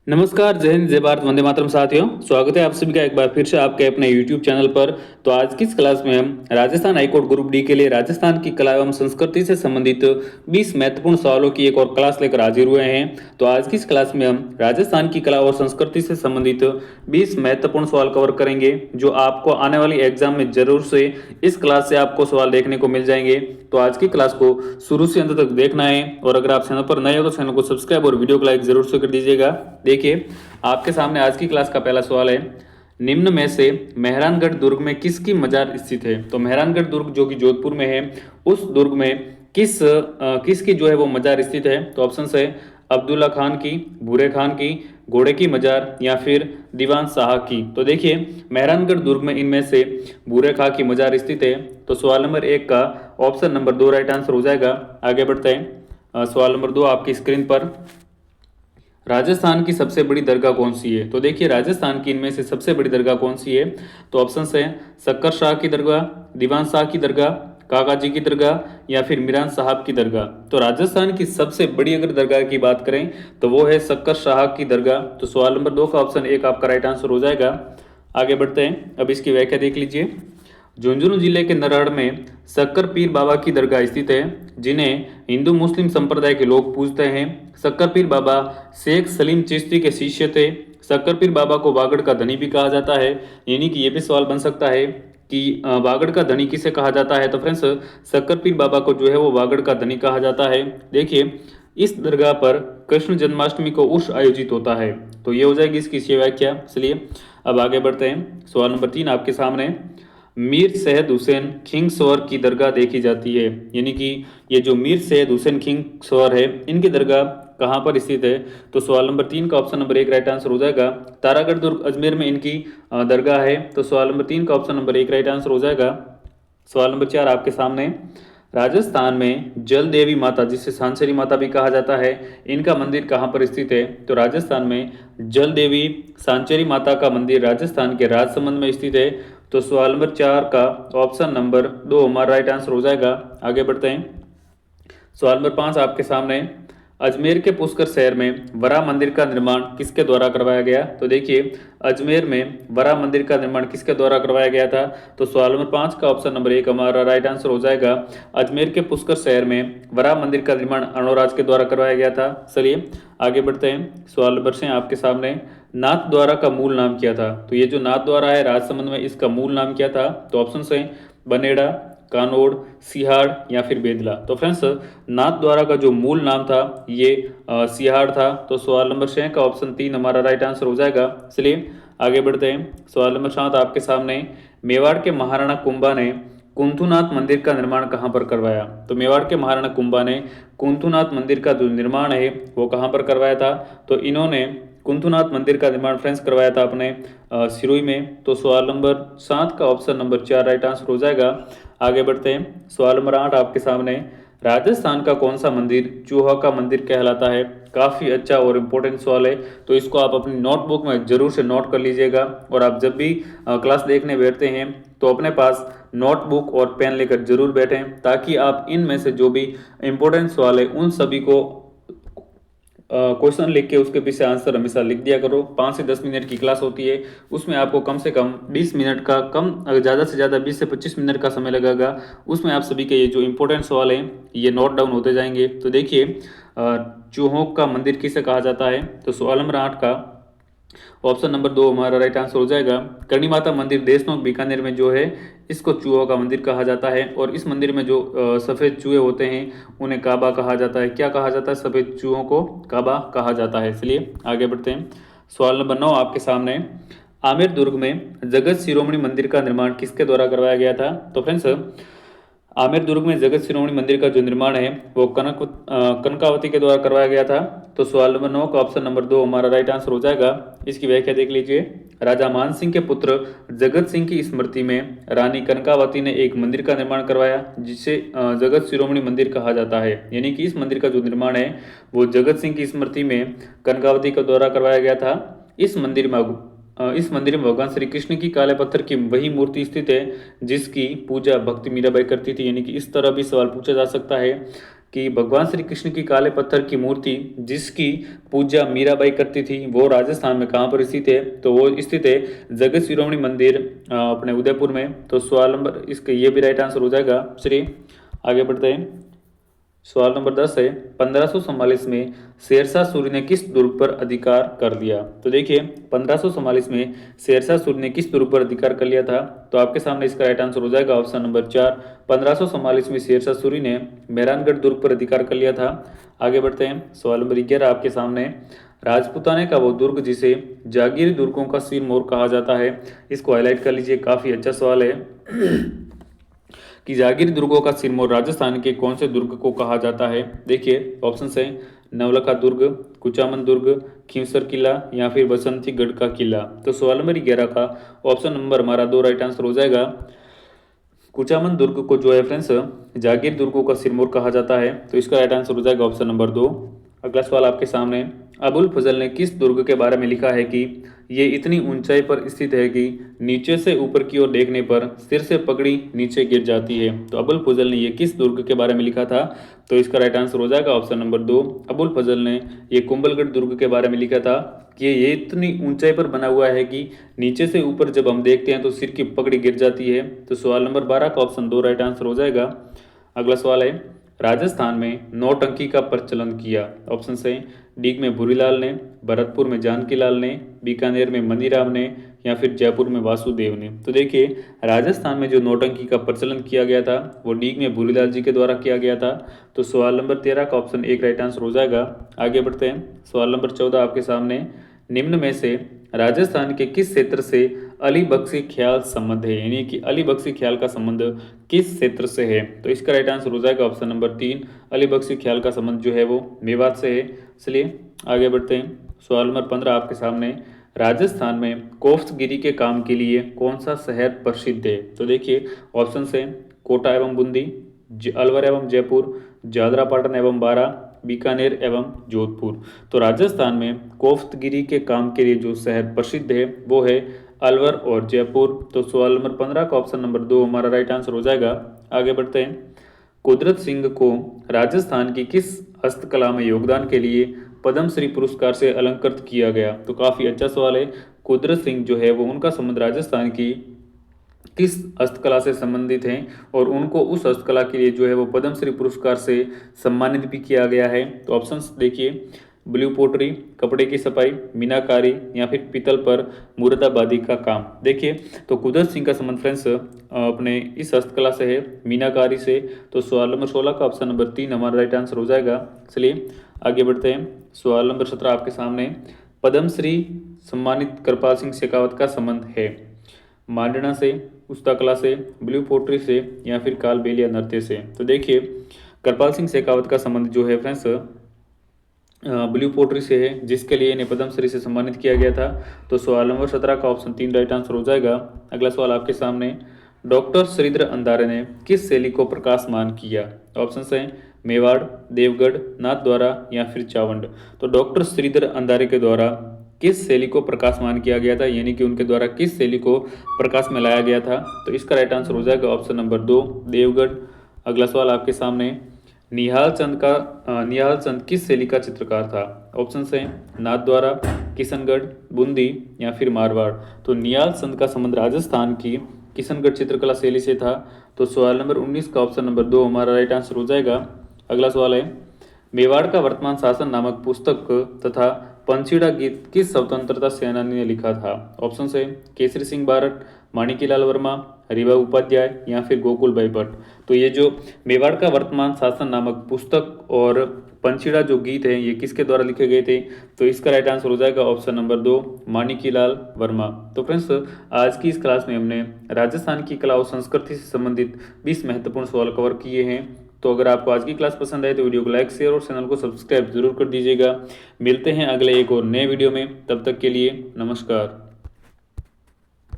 नमस्कार, जय हिंद, जय भारत, वंदे मातरम साथियों। स्वागत है आप सभी का एक बार फिर से आपके अपने YouTube चैनल पर। तो आज की इस क्लास में हम राजस्थान हाईकोर्ट ग्रुप डी के लिए राजस्थान की कला एवं संस्कृति से संबंधित 20 महत्वपूर्ण सवालों की एक और क्लास लेकर हाजिर हुए हैं। तो आज की इस क्लास में हम राजस्थान की कला और संस्कृति से संबंधित 20 महत्वपूर्ण सवाल कवर करेंगे, जो आपको आने वाली एग्जाम में जरूर से इस क्लास से आपको सवाल देखने को मिल जाएंगे। तो आज की क्लास को शुरू से अंत तक देखना है और अगर आप चैनल पर नए हो तो चैनल को सब्सक्राइब और वीडियो को लाइक जरूर से कर दीजिएगा। देखिए, आपके सामने आज की क्लास का पहला सवाल है, निम्न में से मेहरानगढ़ दुर्ग में किसकी मजार स्थित है। तो मेहरानगढ़ दुर्ग जो कि जोधपुर में है, उस दुर्ग में किसकी जो है वो मजार स्थित है। तो ऑप्शन है अब्दुल्ला खान की, भूरे खान की, घोड़े की मजार या फिर दीवान शाह की। तो देखिए, मेहरानगढ़ दुर्ग में इनमें से भूरे खां की मजार स्थित है। तो सवाल नंबर 1 का ऑप्शन नंबर 2 राइट आंसर हो जाएगा। आगे बढ़ते हैं। सवाल नंबर 2 आपकी स्क्रीन पर, राजस्थान की सबसे बड़ी दरगाह कौन सी है। तो देखिए, राजस्थान की इनमें से सबसे बड़ी दरगाह कौन सी है। तो ऑप्शन है सक्कर शाह की दरगाह, दीवान शाह की दरगाह, काका जी की दरगाह या फिर मीरान साहब की दरगाह। तो राजस्थान की सबसे बड़ी अगर दरगाह की बात करें तो वो है सक्कर शाह की दरगाह। तो सवाल नंबर 2 का ऑप्शन 1 आपका राइट आंसर हो जाएगा। आगे बढ़ते हैं, अब इसकी व्याख्या देख लीजिए। झुंझुनू जिले के नरहड़ में सक्कर पीर बाबा की दरगाह स्थित है, जिन्हें हिंदू मुस्लिम संप्रदाय के लोग पूजते हैं। सक्कर पीर बाबा शेख सलीम चिश्ती के शिष्य थे। सक्कर पीर बाबा को वागड़ का धनी भी कहा जाता है, यानी कि ये भी सवाल बन सकता है कि वागड़ का धनी किसे कहा जाता है। तो फ्रेंड्स, सक्कर पीर बाबा को जो है वो वागड़ का धनी कहा जाता है। देखिए, इस दरगाह पर कृष्ण जन्माष्टमी को उर्स आयोजित होता है। तो ये हो जाएगी इसकी व्याख्या। चलिए अब आगे बढ़ते हैं। सवाल नंबर 3 आपके सामने, मीर सैयद हुसैन खिंग सवर की दरगाह देखी जाती है, यानी कि ये जो मीर सैयद हुसैन खिंग सवर है, इनकी दरगाह कहाँ पर स्थित है। तो सवाल नंबर 3 का ऑप्शन नंबर 1 राइट आंसर हो जाएगा। तारागढ़ दुर्ग अजमेर में इनकी दरगाह है। तो सवाल नंबर 3 का ऑप्शन नंबर 1 राइट आंसर हो जाएगा। सवाल नंबर 4 आपके सामने, राजस्थान में जल देवी माता, जिसे सांचेरी माता भी कहा जाता है, इनका मंदिर कहाँ पर स्थित है। तो राजस्थान में जल देवी सांचेरी माता का मंदिर राजस्थान के राजसमंद में स्थित है। तो सवाल नंबर 4 का ऑप्शन नंबर 2 हमारा राइट आंसर हो जाएगा। आगे बढ़ते हैं। सवाल नंबर 5 आपके सामने, अजमेर के पुष्कर शहर में वरा मंदिर का निर्माण किसके द्वारा करवाया गया। तो देखिए, अजमेर में वरा मंदिर का निर्माण किसके द्वारा करवाया गया था। तो सवाल नंबर 5 का ऑप्शन नंबर 1 हमारा राइट आंसर हो जाएगा। अजमेर के पुष्कर शहर में वरा मंदिर का निर्माण अणोराज के द्वारा करवाया गया था। चलिए आगे बढ़ते हैं। सवाल नंबर 6 आपके सामने, नाथ द्वारा का मूल नाम क्या था। तो ये जो नाथ द्वारा है राजसमंद में, इसका मूल नाम क्या था। तो ऑप्शन है बनेड़ा, कानोड़, सिहाड़ या फिर बेदला। तो फ्रेंड्स, नाथ द्वारा का जो मूल नाम था ये सिहाड़ था। तो सवाल नंबर 6 का ऑप्शन 3 हमारा राइट आंसर हो जाएगा। चलिए आगे बढ़ते हैं। सवाल नंबर 7 आपके सामने, मेवाड़ के महाराणा कुंभा ने कुंथुनाथ मंदिर का निर्माण कहाँ पर करवाया। तो मेवाड़ के महाराणा कुंभा ने कुंथुनाथ मंदिर का जो निर्माण है वो कहाँ पर करवाया था। तो इन्होंने कुंथुनाथ मंदिर का निर्माण फ्रेंड्स करवाया था अपने सिरोही में। तो सवाल नंबर 7 का ऑप्शन नंबर 4 राइट आंसर हो जाएगा। आगे बढ़ते हैं। सवाल नंबर 8 आपके सामने, राजस्थान का कौन सा मंदिर चूहा का मंदिर कहलाता है। काफ़ी अच्छा और इम्पोर्टेंट सवाल है, तो इसको आप अपनी नोटबुक में जरूर से नोट कर लीजिएगा। और आप जब भी क्लास देखने बैठते हैं तो अपने पास नोटबुक और पेन लेकर जरूर बैठें, ताकि आप इनमें से जो भी इम्पोर्टेंट सवाल है उन सभी को क्वेश्चन लिख के उसके पीछे आंसर हमेशा लिख दिया करो। 5 से 10 मिनट की क्लास होती है, उसमें आपको कम से कम 20 मिनट का, कम ज़्यादा से ज़्यादा 20 से 25 मिनट का समय लगेगा। उसमें आप सभी के ये जो इंपॉर्टेंट सवाल हैं ये नोट डाउन होते जाएंगे। तो देखिए, चूहों का मंदिर किसे कहा जाता है। तो सवाल नंबर 8 का ऑप्शन नंबर 2 हमारा राइट आंसर हो जाएगा। करणी माता मंदिर देशनोक बीकानेर में जो है, इसको चूहों का मंदिर कहा जाता है। और इस मंदिर में जो सफ़ेद चूहे होते हैं उन्हें काबा कहा जाता है। क्या कहा जाता है, सफ़ेद चूहों को काबा कहा जाता है। इसलिए आगे बढ़ते हैं। सवाल नंबर 9 आपके सामने, आमेर दुर्ग में जगत शिरोमणि मंदिर का निर्माण किसके द्वारा करवाया गया था। तो फ्रेंड्स, आमेर दुर्ग में जगत शिरोमणि मंदिर का जो निर्माण है वो कनकावती के द्वारा करवाया गया था। तो सवाल नंबर 9 का ऑप्शन नंबर 2 हमारा राइट आंसर हो जाएगा। इसकी व्याख्या देख लीजिए। राजा मान सिंह के पुत्र जगत सिंह की स्मृति में रानी कनकावती ने एक मंदिर का निर्माण करवाया, जिसे जगत शिरोमणि मंदिर कहा जाता है। यानी कि इस मंदिर का जो निर्माण है वो जगत सिंह की स्मृति में कनकावती के द्वारा करवाया गया था। इस मंदिर में भगवान श्री कृष्ण की काले पत्थर की वही मूर्ति स्थित है जिसकी पूजा भक्ति मीराबाई करती थी। यानी कि इस तरह भी सवाल पूछा जा सकता है कि भगवान श्री कृष्ण की काले पत्थर की मूर्ति जिसकी पूजा मीराबाई करती थी वो राजस्थान में कहाँ पर स्थित है, तो वो स्थित है जगत शिरोमणि मंदिर अपने उदयपुर में। तो सवाल नंबर इसका ये भी राइट आंसर हो जाएगा। चलिए आगे बढ़ते हैं। सवाल नंबर 10 है 1544 में शेरशाह सूरी ने किस दुर्ग पर अधिकार कर लिया। तो देखिए 1544 में शेरशाह सूरी ने किस दुर्ग पर अधिकार कर लिया था, तो आपके सामने इसका राइट आंसर हो जाएगा ऑप्शन नंबर 4। 1544 में शेरशाह सूरी ने मेहरानगढ़ दुर्ग पर अधिकार कर लिया था। आगे बढ़ते हैं। सवाल नंबर 11 आपके सामने राजपूताने का वो दुर्ग जिसे जागीरी दुर्गों का सिरमौर कहा जाता है, इसको हाईलाइट कर लीजिए, काफी अच्छा सवाल है कि जागीर दुर्गों का सिरमौर राजस्थान के कौन से दुर्ग को कहा जाता है। देखिए ऑप्शन है नवलखा दुर्ग, कुचामन दुर्ग, खींवसर किला या फिर बसंतीगढ़ का किला। तो सवाल नंबर 11 का ऑप्शन नंबर हमारा 2 राइट आंसर हो जाएगा। कुचामन दुर्ग को जो है फ्रेंड्स जागीर दुर्गों का सिरमौर कहा जाता है, तो इसका राइट आंसर हो जाएगा ऑप्शन नंबर 2। अगला सवाल आपके सामने अबुल फजल ने किस दुर्ग के बारे में लिखा है कि ये इतनी ऊंचाई पर स्थित है कि नीचे से ऊपर की ओर देखने पर सिर से पगड़ी नीचे गिर जाती है। तो अबुल फजल ने ये किस दुर्ग के बारे में लिखा था, तो इसका राइट आंसर हो जाएगा ऑप्शन नंबर 2। अबुल फजल ने ये कुंभलगढ़ दुर्ग के बारे में लिखा था कि ये इतनी ऊंचाई पर बना हुआ है कि नीचे से ऊपर जब हम देखते हैं तो सिर की पगड़ी गिर जाती है। तो सवाल नंबर 12 का ऑप्शन 2 राइट आंसर हो जाएगा। अगला सवाल है राजस्थान में नौटंकी का प्रचलन किया। ऑप्शन है डीग में भूरीलाल ने, भरतपुर में जानकीलाल ने, बीकानेर में मनीराम ने या फिर जयपुर में वासुदेव ने। तो देखिए राजस्थान में जो नौटंकी का प्रचलन किया गया था वो डीग में भूरीलाल जी के द्वारा किया गया था। तो सवाल नंबर 13 का ऑप्शन 1 राइट आंसर हो जाएगा। आगे बढ़ते हैं। सवाल नंबर 14 आपके सामने निम्न में से राजस्थान के किस क्षेत्र से अली बख्शी ख्याल संबंध है, यानी कि अली बख्शी ख्याल का संबंध किस क्षेत्र से है, तो इसका राइट आंसर हो जाएगा ऑप्शन नंबर 3। अली बख्शी ख्याल का संबंध जो है वो मेवात से है। चलिए आगे बढ़ते हैं। सवाल नंबर 15 आपके सामने राजस्थान में कोफ्तगिरी के काम के लिए कौन सा शहर प्रसिद्ध है। तो देखिए ऑप्शन है कोटा एवं बूंदी, अलवर एवं जयपुर, जादरा पाटन एवं बारा, बीकानेर एवं जोधपुर। तो राजस्थान में कोफ्तगिरी के काम के लिए जो शहर प्रसिद्ध है वो है अलवर और जयपुर। तो सवाल नंबर 15 का ऑप्शन नंबर 2 हमारा राइट आंसर हो जाएगा। आगे बढ़ते हैं। कुदरत सिंह को राजस्थान की किस हस्तकला में योगदान के लिए पद्मश्री पुरस्कार से अलंकृत किया गया। तो काफी अच्छा सवाल है। कुदरत सिंह जो है वो उनका संबंध राजस्थान की किस हस्तकला से संबंधित हैं और उनको उस हस्तकला के लिए जो है वो पद्मश्री पुरस्कार से सम्मानित भी किया गया है। तो ऑप्शंस देखिए ब्लू पोटरी, कपड़े की सफाई, मीनाकारी या फिर पीतल पर मुर्दाबादी का काम। देखिए तो कुदरत सिंह का संबंध फ्रेंड्स अपने इस हस्तकला से है, मीनाकारी से। तो सवाल नंबर 16 का ऑप्शन नंबर 3 हमारा राइट आंसर हो जाएगा। चलिए आगे बढ़ते हैं। सवाल नंबर 17 आपके सामने पद्मश्री सम्मानित कृपाल सिंह शेखावत का संबंध है मांडना से, उस्ता कला से, ब्लू पोट्री से या फिर कालबेलिया नृत्य से। तो देखिए कृपाल सिंह शेखावत का संबंध जो है फ्रेंड्स ब्लू पोट्री से है, जिसके लिए इन्हें पद्मश्री से सम्मानित किया गया था। तो सवाल नंबर 17 का ऑप्शन 3 राइट आंसर हो जाएगा। अगला सवाल आपके सामने डॉक्टर श्रीधर अंधारे ने किस शैली को प्रकाशमान किया। ऑप्शन है मेवाड़, देवगढ़, नाथद्वारा या फिर चावंड। तो डॉक्टर श्रीधर अंधारे के द्वारा किस शैली को प्रकाशमान किया गया था, यानी कि उनके द्वारा किस शैली को प्रकाश में लाया गया था। तो इसका राइट आंसर हो जाएगा ऑप्शन नंबर 2 देवगढ़। अगला सवाल आपके सामने निहाल चंद किस शैली का चित्रकार था। ऑप्शन है नाथद्वारा, किशनगढ़, बूंदी या फिर मारवाड़। तो निहाल चंद का संबंध राजस्थान की किशनगढ़ चित्रकला शैली से था। तो सवाल नंबर 19 का ऑप्शन नंबर 2 हमारा राइट आंसर हो जाएगा। अगला सवाल है मेवाड़ का वर्तमान शासन नामक पुस्तक तथा पंचीड़ा गीत किस स्वतंत्रता सेनानी ने लिखा था। ऑप्शन है केसरी सिंह बारट, माणिकीलाल वर्मा, हरिभाऊ उपाध्याय या फिर गोकुल भाई भट्ट। तो ये जो मेवाड़ का वर्तमान शासन नामक पुस्तक और पंचीड़ा जो गीत है ये किसके द्वारा लिखे गए थे। तो इसका राइट आंसर हो जाएगा ऑप्शन नंबर 2 माणिकीलाल वर्मा। तो फ्रेंड्स आज की इस क्लास में हमने राजस्थान की कला और संस्कृति से संबंधित 20 महत्वपूर्ण सवाल कवर किए हैं। तो अगर आपको आज की क्लास पसंद आए तो वीडियो को लाइक, शेयर और चैनल को सब्सक्राइब जरूर कर दीजिएगा। मिलते हैं अगले एक और नए वीडियो में, तब तक के लिए नमस्कार।